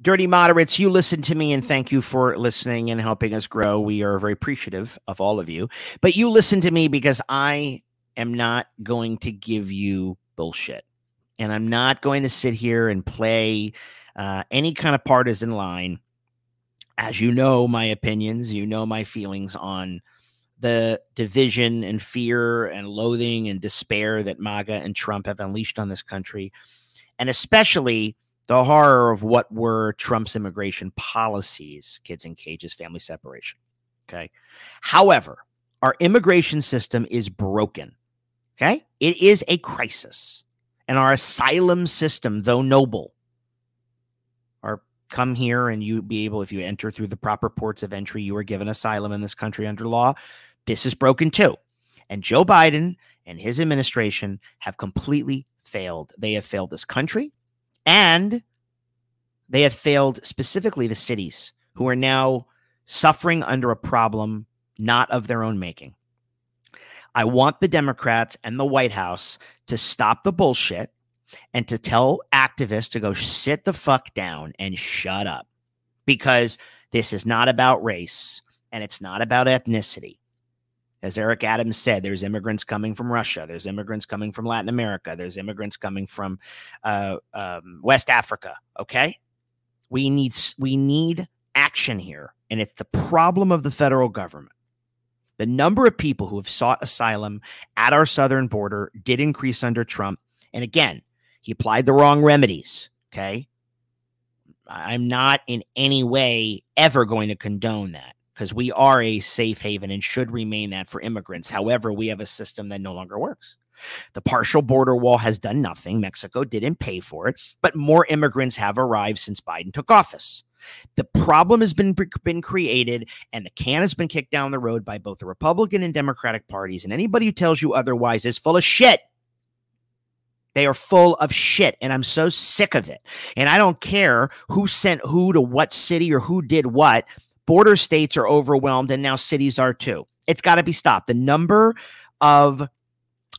Dirty Moderates, you listen to me, and thank you for listening and helping us grow. We are very appreciative of all of you. But you listen to me because I am not going to give you bullshit. And I'm not going to sit here and play any kind of partisan line. As you know, my opinions, you know my feelings on the division and fear and loathing and despair that MAGA and Trump have unleashed on this country. And especially the horror of what were Trump's immigration policies, kids in cages, family separation. Okay. However, our immigration system is broken. Okay. It is a crisis. And our asylum system, though noble, or come here and you be able, if you enter through the proper ports of entry, you are given asylum in this country under law. This is broken too. And Joe Biden and his administration have completely failed. They have failed this country. And they have failed specifically the cities who are now suffering under a problem not of their own making. I want the Democrats and the White House to stop the bullshit and to tell activists to go sit the fuck down and shut up, because this is not about race and it's not about ethnicity. As Eric Adams said, there's immigrants coming from Russia. There's immigrants coming from Latin America. There's immigrants coming from West Africa. Okay, we need action here, and it's the problem of the federal government. The number of people who have sought asylum at our southern border did increase under Trump, and again, he applied the wrong remedies. Okay, I'm not in any way ever going to condone that, because we are a safe haven and should remain that for immigrants. However, we have a system that no longer works. The partial border wall has done nothing. Mexico didn't pay for it, but more immigrants have arrived since Biden took office. The problem has been created, and the can has been kicked down the road by both the Republican and Democratic parties, and anybody who tells you otherwise is full of shit. They are full of shit, and I'm so sick of it. And I don't care who sent who to what city or who did what. Border states are overwhelmed, and now cities are too. It's got to be stopped. The number of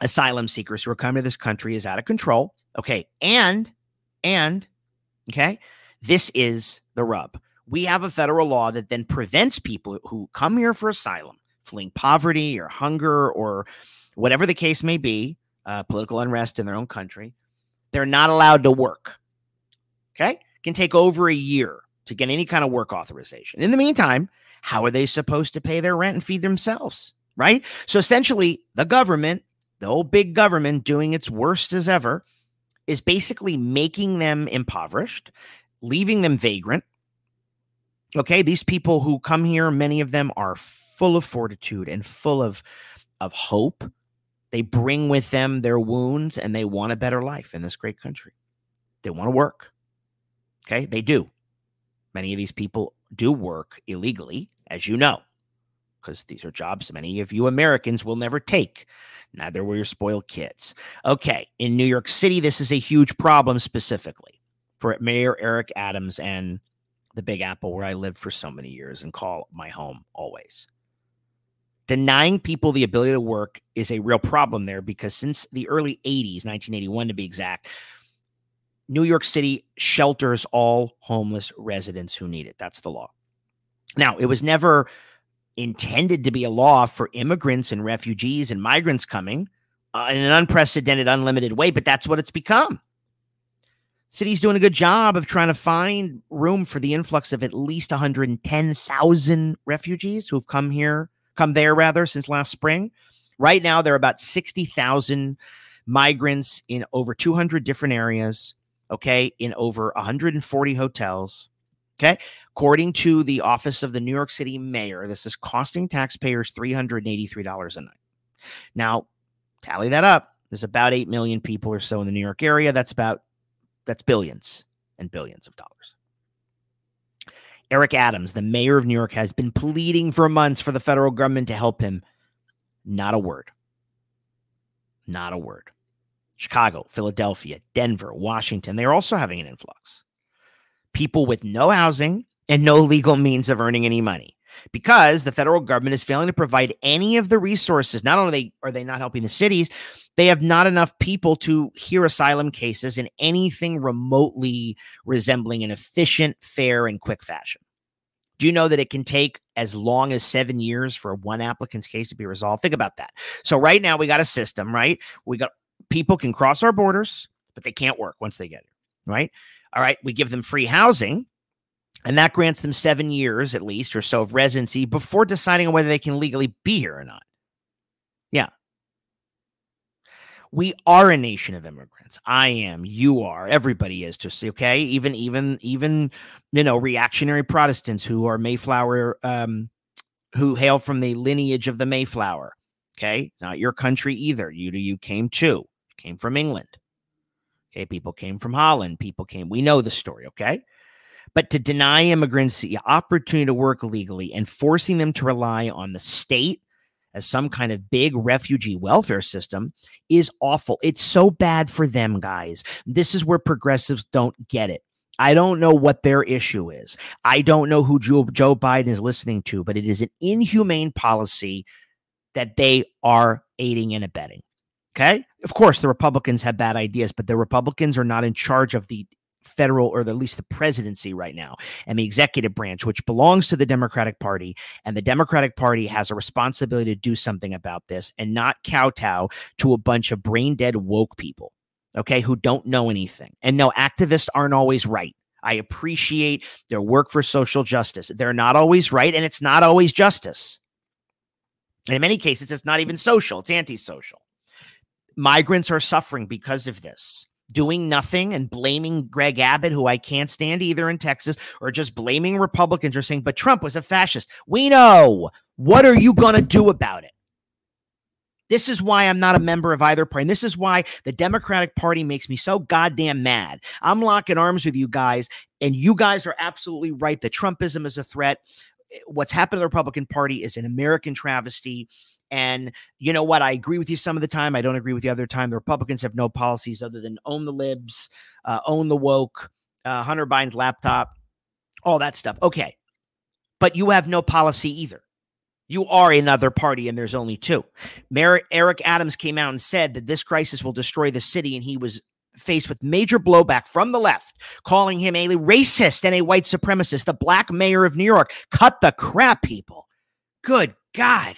asylum seekers who are coming to this country is out of control. Okay. And okay, this is the rub. We have a federal law that then prevents people who come here for asylum, fleeing poverty or hunger or whatever the case may be, political unrest in their own country. They're not allowed to work. Okay. It can take over a year to get any kind of work authorization. In the meantime, how are they supposed to pay their rent and feed themselves? Right. So essentially, the government, the old big government, doing its worst as ever, is basically making them impoverished, leaving them vagrant. Okay. These people who come here, many of them are full of fortitude and full of hope. They bring with them their wounds, and they want a better life in this great country. They want to work. Okay. They do. Many of these people do work illegally, as you know, because these are jobs many of you Americans will never take. Neither will your spoiled kids. Okay. In New York City, this is a huge problem specifically for Mayor Eric Adams and the Big Apple, where I lived for so many years and call my home always. Denying people the ability to work is a real problem there, because since the early 80s, 1981 to be exact, New York City shelters all homeless residents who need it. That's the law. Now, it was never intended to be a law for immigrants and refugees and migrants coming in an unprecedented, unlimited way, but that's what it's become. City's doing a good job of trying to find room for the influx of at least 110,000 refugees who've come there since last spring. Right now, there are about 60,000 migrants in over 200 different areas. Okay, in over 140 hotels. Okay, according to the office of the New York City mayor, this is costing taxpayers $383 a night. Now, tally that up. There's about 8 million people or so in the New York area. That's billions and billions of dollars. Eric Adams, the mayor of New York, has been pleading for months for the federal government to help him. Not a word. Not a word. Chicago, Philadelphia, Denver, Washington, they're also having an influx. People with no housing and no legal means of earning any money, because the federal government is failing to provide any of the resources. Not only are they not helping the cities, They have not enough people to hear asylum cases in anything remotely resembling an efficient, fair, and quick fashion. Do you know that it can take as long as 7 years for one applicant's case to be resolved? Think about that. So right now we got a system, right? We got people can cross our borders, but they can't work once they get here, right? All right, we give them free housing, and that grants them 7 years at least or so of residency before deciding on whether they can legally be here or not. Yeah. We are a nation of immigrants. I am, you are, everybody is, to see, okay? Even reactionary Protestants who are Mayflower, who hail from the lineage of the Mayflower, okay? Not your country either. You came from England. Okay, people came from Holland. We know the story, okay? But to deny immigrants the opportunity to work legally and forcing them to rely on the state as some kind of big refugee welfare system is awful. It's so bad for them, guys. This is where progressives don't get it. I don't know what their issue is. I don't know who Joe Biden is listening to, but it is an inhumane policy that they are aiding and abetting. Okay? Of course, the Republicans have bad ideas, but the Republicans are not in charge of the federal, or at least the presidency right now, and the executive branch, which belongs to the Democratic Party. And the Democratic Party has a responsibility to do something about this and not kowtow to a bunch of brain dead woke people, okay, who don't know anything. And no, activists aren't always right. I appreciate their work for social justice. They're not always right, and it's not always justice. And in many cases, it's not even social. It's antisocial. Migrants are suffering because of this. Doing nothing and blaming Greg Abbott, who I can't stand either in Texas, or just blaming Republicans or saying, but Trump was a fascist. We know. What are you going to do about it? This is why I'm not a member of either party. And this is why the Democratic Party makes me so goddamn mad. I'm locking arms with you guys, and you guys are absolutely right that Trumpism is a threat. What's happened to the Republican Party is an American travesty. And you know what? I agree with you some of the time. I don't agree with the other time. The Republicans have no policies other than own the libs, own the woke, Hunter Biden's laptop, all that stuff. Okay. But you have no policy either. You are another party, and there's only two. Mayor Eric Adams came out and said that this crisis will destroy the city, and he was faced with major blowback from the left, calling him a racist and a white supremacist, the black mayor of New York. Cut the crap, people. Good God.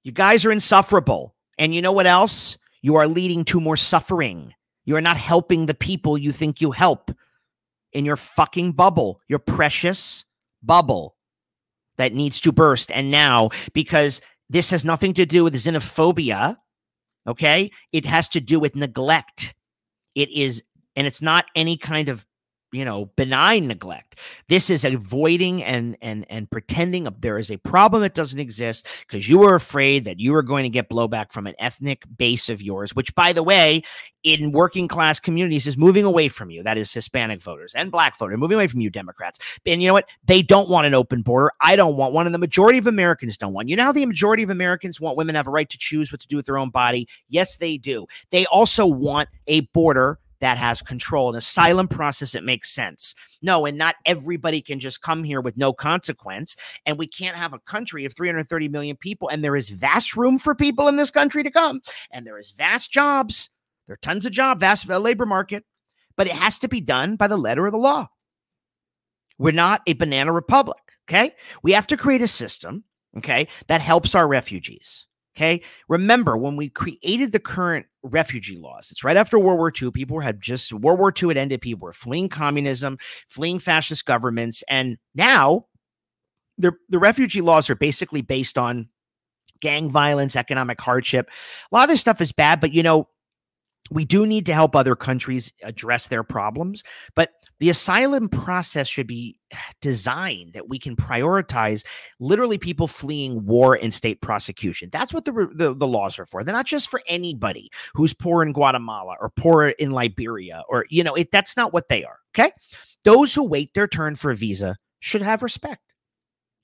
You guys are insufferable. And you know what else? You are leading to more suffering. You are not helping the people you think you help in your fucking bubble, your precious bubble that needs to burst. And now, because this has nothing to do with xenophobia, okay? It has to do with neglect. It is, and it's not any kind of, benign neglect. This is avoiding and pretending there is a problem that doesn't exist because you were afraid that you were going to get blowback from an ethnic base of yours, which, by the way, in working class communities is moving away from you. That is Hispanic voters and black voters moving away from you, Democrats. And you know what? They don't want an open border. I don't want one. And the majority of Americans don't want. You know how the majority of Americans want women to have a right to choose what to do with their own body? Yes, they do. They also want a border that has control, an asylum process that makes sense. No, and not everybody can just come here with no consequence. And we can't have a country of 330 million people. And there is vast room for people in this country to come. And there is vast jobs. There are tons of jobs, vast labor market. But it has to be done by the letter of the law. We're not a banana republic, okay? We have to create a system, okay, that helps our refugees. Okay. Remember, when we created the current refugee laws, it's right after World War II. World War II had ended. People were fleeing communism, fleeing fascist governments. And now the refugee laws are basically based on gang violence, economic hardship. A lot of this stuff is bad, but we do need to help other countries address their problems. But the asylum process should be designed that we can prioritize literally people fleeing war and state prosecution. That's what the laws are for. They're not just for anybody who's poor in Guatemala or poor in Liberia or, that's not what they are. Okay. Those who wait their turn for a visa should have respect.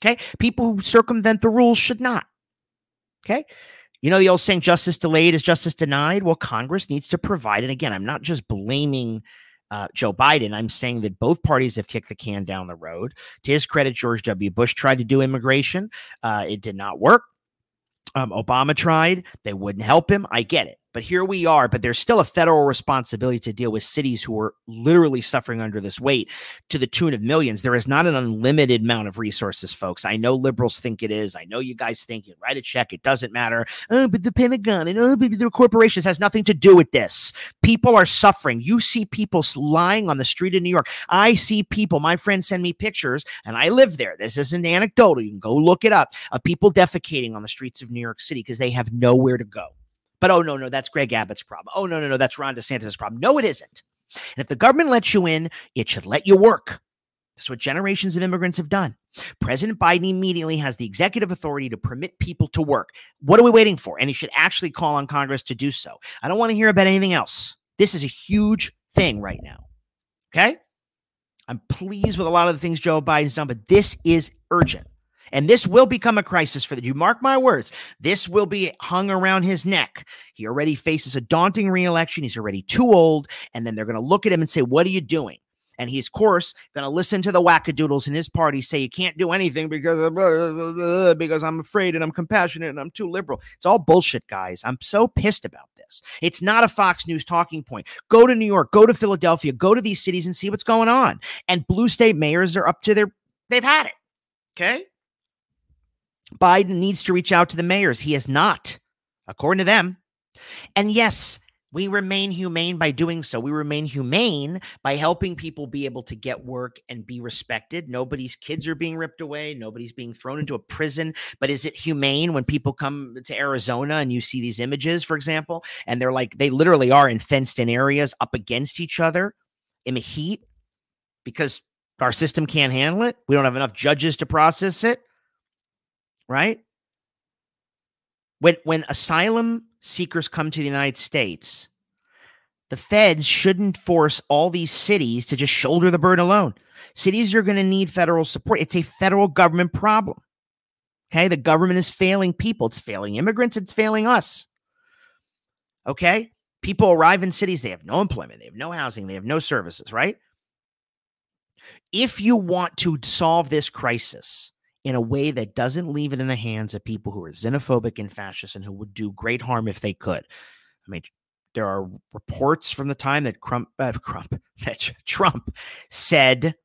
Okay. People who circumvent the rules should not. Okay. You know the old saying, justice delayed is justice denied? Well, Congress needs to provide. And again, I'm not just blaming Joe Biden. I'm saying that both parties have kicked the can down the road. To his credit, George W. Bush tried to do immigration. It did not work. Obama tried. They wouldn't help him. I get it. But here we are. But there's still a federal responsibility to deal with cities who are literally suffering under this weight to the tune of millions. There is not an unlimited amount of resources, folks. I know liberals think it is. I know you guys think you write a check. It doesn't matter. But the Pentagon and the corporations has nothing to do with this. People are suffering. You see people lying on the street in New York. I see people. My friends send me pictures, and I live there. This isn't anecdotal. You can go look it up, of people defecating on the streets of New York City because they have nowhere to go. But, oh, no, that's Greg Abbott's problem. Oh, no, that's Ron DeSantis' problem. No, it isn't. And if the government lets you in, it should let you work. That's what generations of immigrants have done. President Biden immediately has the executive authority to permit people to work. What are we waiting for? And he should actually call on Congress to do so. I don't want to hear about anything else. This is a huge thing right now. Okay? I'm pleased with a lot of the things Joe Biden's done, but this is urgent. And this will become a crisis for you. Mark my words. This will be hung around his neck. He already faces a daunting reelection. He's already too old. And then they're going to look at him and say, what are you doing? And he's, of course, going to listen to the wackadoodles in his party say you can't do anything because I'm afraid and I'm compassionate and I'm too liberal. It's all bullshit, guys. I'm so pissed about this. It's not a Fox News talking point. Go to New York, go to Philadelphia, go to these cities and see what's going on. And blue state mayors are up to they've had it. Okay? Biden needs to reach out to the mayors. He has not, according to them. And yes, we remain humane by doing so. We remain humane by helping people be able to get work and be respected. Nobody's kids are being ripped away. Nobody's being thrown into a prison. But is it humane when people come to Arizona and you see these images, for example, and they're like, they literally are in fenced-in areas up against each other in the heat because our system can't handle it? We don't have enough judges to process it. Right? When asylum seekers come to the United States, the feds shouldn't force all these cities to just shoulder the burden alone. Cities are going to need federal support. It's a federal government problem. Okay? The government is failing people. It's failing immigrants. It's failing us. Okay? People arrive in cities. They have no employment. They have no housing. They have no services, right? If you want to solve this crisis in a way that doesn't leave it in the hands of people who are xenophobic and fascist and who would do great harm if they could. I mean, there are reports from the time that Trump said,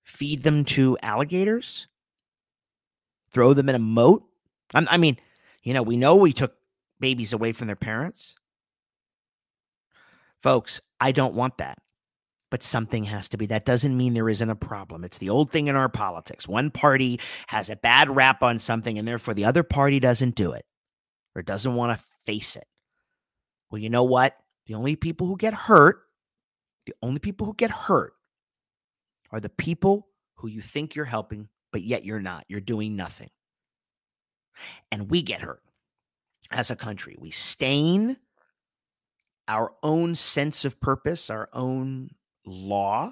feed them to alligators, throw them in a moat. I mean, we know we took babies away from their parents. Folks, I don't want that. But something has to be. That doesn't mean there isn't a problem. It's the old thing in our politics. One party has a bad rap on something, and therefore the other party doesn't do it or doesn't want to face it. Well, you know what? The only people who get hurt are the people who you think you're helping, but yet you're not. You're doing nothing. And we get hurt as a country. We stain our own sense of purpose, our own law,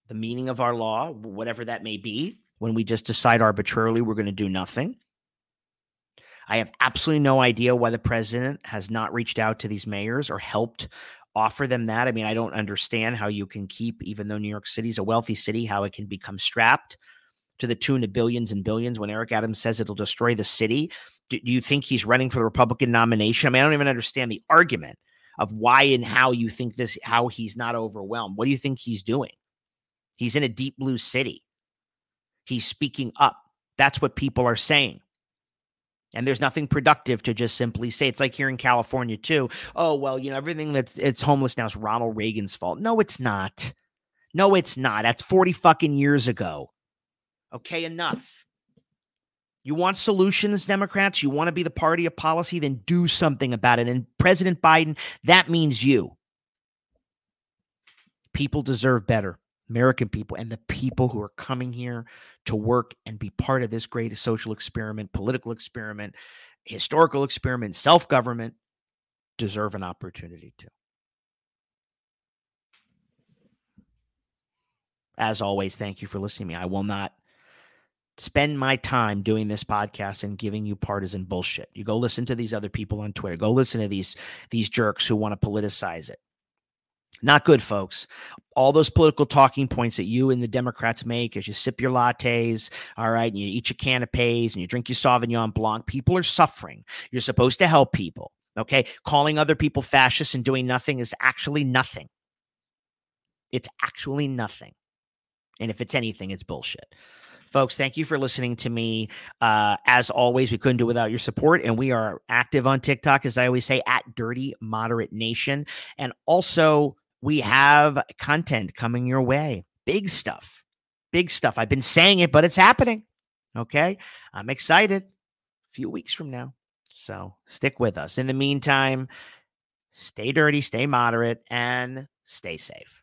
the meaning of our law, whatever that may be, when we just decide arbitrarily we're going to do nothing. I have absolutely no idea why the president has not reached out to these mayors or helped offer them that. I mean, I don't understand how you can keep, even though New York City is a wealthy city, how it can become strapped to the tune of billions and billions when Eric Adams says it'll destroy the city. Do you think he's running for the Republican nomination? I mean, I don't even understand the argument of why and how you think this, how he's not overwhelmed. What do you think he's doing? He's in a deep blue city. He's speaking up. That's what people are saying. And there's nothing productive to just simply say. It's like here in California too. Oh, well, everything it's homeless now is Ronald Reagan's fault. No, it's not. No, it's not. That's 40 fucking years ago. Okay, enough. You want solutions, Democrats? You want to be the party of policy? Then do something about it. And President Biden, that means you. People deserve better. American people and the people who are coming here to work and be part of this great social experiment, political experiment, historical experiment, self-government, deserve an opportunity to. As always, thank you for listening to me. I will not spend my time doing this podcast and giving you partisan bullshit. You go listen to these other people on Twitter. Go listen to these jerks who want to politicize it. Not good, folks. All those political talking points that you and the Democrats make as you sip your lattes, all right, and you eat your canapes and you drink your Sauvignon Blanc, people are suffering. You're supposed to help people, okay? Calling other people fascists and doing nothing is actually nothing. It's actually nothing. And if it's anything, it's bullshit. Folks, thank you for listening to me. As always, we couldn't do it without your support. And we are active on TikTok, as I always say, at Dirty Moderate Nation. And also, we have content coming your way. Big stuff. Big stuff. I've been saying it, but it's happening. Okay. I'm excited. A few weeks from now. So stick with us. In the meantime, stay dirty, stay moderate, and stay safe.